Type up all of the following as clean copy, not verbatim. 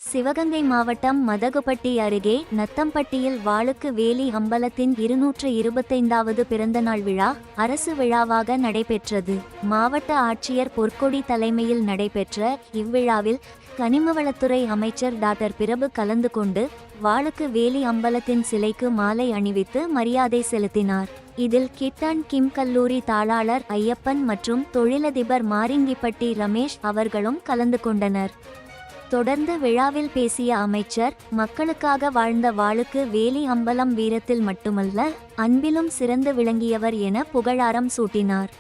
சிவகங்கை மாவட்டம் மதகுபட்டி அருகே நத்தம்பட்டியில் வாளுக்கு வேலி அம்பலத்தின் 225வது பிறந்தநாள் விழா அரசு விழாவாக நடைபெற்றது. மாவட்ட ஆட்சியர் பொற்கொடி தலைமையில் நடைபெற்ற இவ்விழாவில் கனிமவளத்துறை அமைச்சர் டாக்டர் பிரபு கலந்து கொண்டு வாளுக்கு வேலி அம்பலத்தின் சிலைக்கு மாலை அணிவித்து மரியாதை செலுத்தினார். இதில் கிட் அண்ட் கிம் கல்லூரி தாளாளர் ஐயப்பன் மற்றும் தொழிலதிபர் மாரிங்கிப்பட்டி ரமேஷ் அவர்களும் கலந்து கொண்டனர். தொடர்ந்து விழாவில் பேசிய அமைச்சர், மக்களுக்காக வாழ்ந்த வாளுக்கு வேலி அம்பலம் வீரத்தில் மட்டுமல்ல, அன்பிலும் சிறந்து விளங்கியவர் என புகழாரம் சூட்டினார்.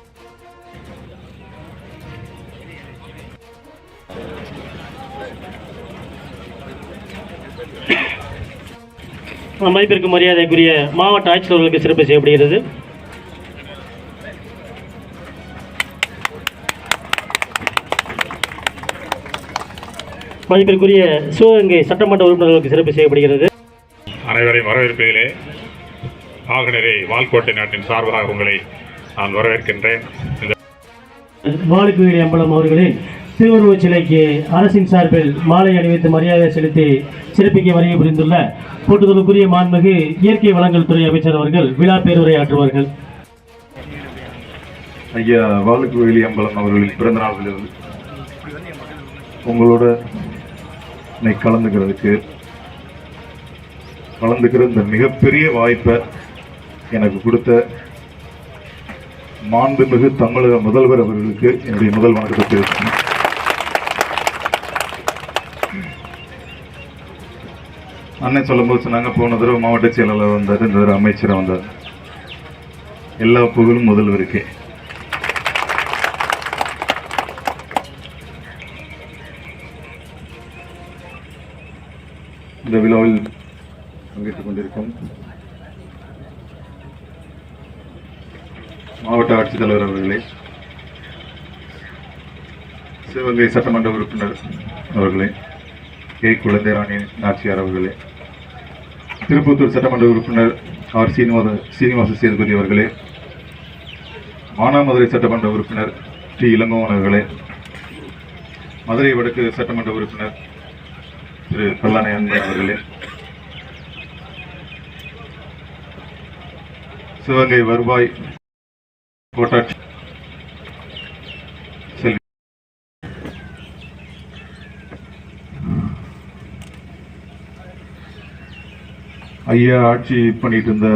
அமைப்பிற்கு மரியாதைக்குரிய மாவட்ட ஆட்சியர்களுக்கு சிறப்பு செய்யப்படுகிறது. மதிப்பிற்குரிய சிவகங்கை சட்டமன்ற உறுப்பினர்களுக்கு சிறப்பு செய்யப்படுகிறது. அனைவரையும் வரவேற்பதிலே ஆகனரை வால்கோட்டை நாட்டின் சார்பாக உங்களை நான் வரவேற்கின்றேன். வாளுக்கு வேலி அம்பலம் அவர்களின் திருவுருவச் சிலைக்கு அரசின் சார்பில் மாலை அணிவித்து மரியாதை செலுத்தி சிறப்பிக்க வருகை புரிந்துள்ள கூட்டுதலுக்குரிய மாண்புமிகு இயற்கை வளங்கள் துறை அமைச்சர் அவர்கள் விழா பேருரையாற்றுவார்கள். ஐயா வாளுக்கு வேலி அம்பலம் அவர்களின் பிறந்த நாளில் உங்களோட கலந்துக்கிற இந்த மிகப்பெரிய வாய்ப்பை எனக்கு கொடுத்த மாண்புமிகு தமிழக முதல்வர் அவர்களுக்கு என்னுடைய முதல் வணக்கத்தை தெரிவிக்கிறேன். அண்ணன் சொல்லும்போது சொன்னாங்க, போன தடவை மாவட்ட செயலாளர் வந்தார், இந்த தடவை அமைச்சராக வந்தார். எல்லா புகழும் முதல்வருக்கே. இந்த விழாவில் பங்கேற்றுக் கொண்டிருக்கும் மாவட்ட ஆட்சித்தலைவர் அவர்களே, சிவகங்கை சட்டமன்ற உறுப்பினர் அவர்களே, கே குழந்தைராணி நாச்சியார் அவர்களே, திருப்பத்தூர் சட்டமன்ற உறுப்பினர் ஆர் சீனிவாச சேதுபதி அவர்களே, மானாமதுரை சட்டமன்ற உறுப்பினர் டி இளங்கோவன் அவர்களே, மதுரை வடக்கு சட்டமன்ற உறுப்பினர் திரு கல்லானை அன்பன் அவர்களே, சிவகங்கை வருவாய் கோட்டாட்சி செல்வி ஐயா ஆட்சி பண்ணிட்டு இருந்த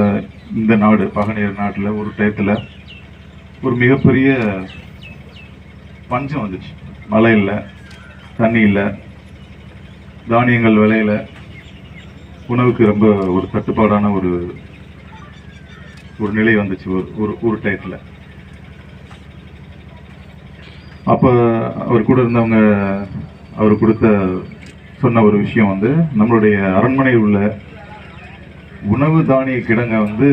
இந்த நாடு பகனீர் நாட்டில் ஒரு டயத்தில் ஒரு மிகப்பெரிய பஞ்சம் வந்துச்சு. மழை இல்லை, தண்ணி இல்லை, தானியங்கள் விலையில உணவுக்கு ரொம்ப ஒரு தட்டுப்பாடான ஒரு நிலை வந்துச்சு ஒரு டயத்தில். அப்போ அவர் கூட இருந்தவங்க அவர் சொன்ன ஒரு விஷயம் வந்து, நம்மளுடைய அரண்மனையில் உள்ள உணவு தானிய கிடங்கை வந்து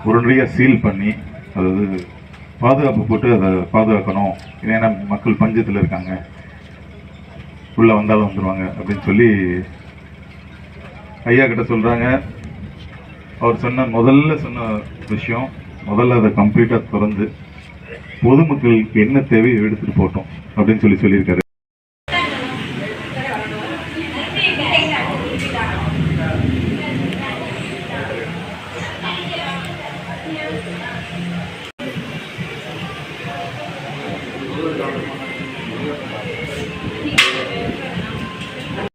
உடனடியாக சீல் பண்ணி, அதாவது பாதுகாப்பு போட்டு அதை பாதுகாக்கணும். ஏன்னா மக்கள் பஞ்சத்தில் இருக்காங்க, உள்ளே வந்தாலும் வந்துடுவாங்க அப்படின்னு சொல்லி ஐயா கிட்ட சொல்கிறாங்க. அவர் முதல்ல சொன்ன விஷயம், முதல்ல அதை கம்ப்ளீட்டாக திறந்து பொதுமக்களுக்கு என்ன தேவையோ எடுத்துகிட்டு போட்டோம் அப்படின்னு சொல்லியிருக்காரு.